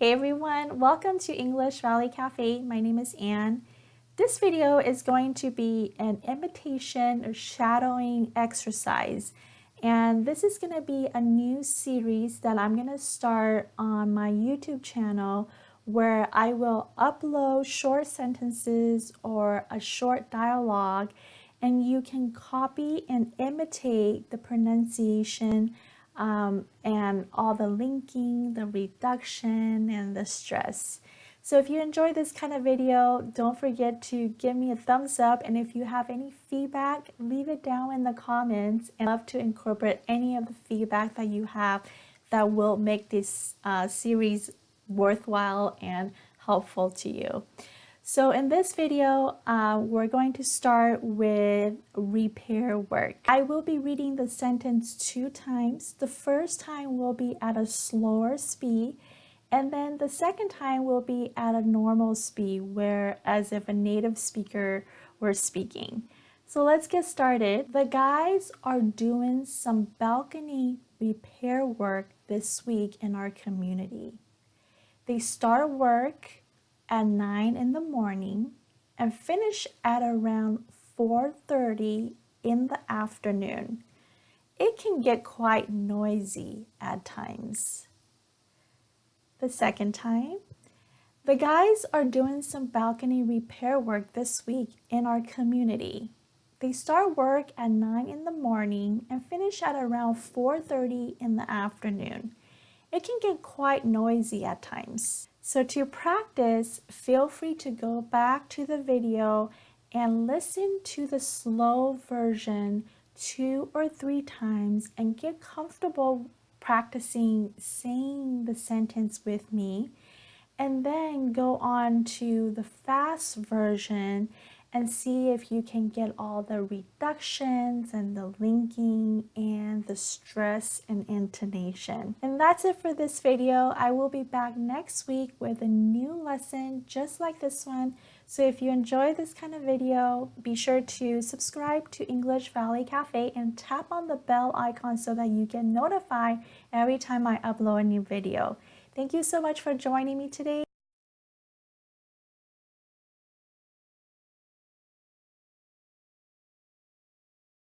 Hey everyone, welcome to English Valley Cafe. My name is Anne. This video is going to be an imitation or shadowing exercise. And this is going to be a new series that I'm going to start on my YouTube channel where I will upload short sentences or a short dialogue, and you can copy and imitate the pronunciation and all the linking, the reduction, and the stress. So if you enjoy this kind of video, don't forget to give me a thumbs up, and if you have any feedback, leave it down in the comments. And I'd love to incorporate any of the feedback that you have that will make this series worthwhile and helpful to you. So in this video, we're going to start with repair work. I will be reading the sentence 2 times. The first time will be at a slower speed, and then the second time will be at a normal speed, where as if a native speaker were speaking. So let's get started. The guys are doing some balcony repair work this week in our community. They start work at 9 in the morning and finish at around 4:30 in the afternoon. It can get quite noisy at times. The second time, the guys are doing some balcony repair work this week in our community. They start work at 9 in the morning and finish at around 4:30 in the afternoon. It can get quite noisy at times. So to practice, feel free to go back to the video and listen to the slow version 2 or 3 times and get comfortable practicing saying the sentence with me, and then go on to the fast version and see if you can get all the reductions and the linking and the stress and intonation. And that's it for this video. I will be back next week with a new lesson just like this one. So if you enjoy this kind of video, be sure to subscribe to English Valley Cafe and tap on the bell icon so that you get notified every time I upload a new video. Thank you so much for joining me today.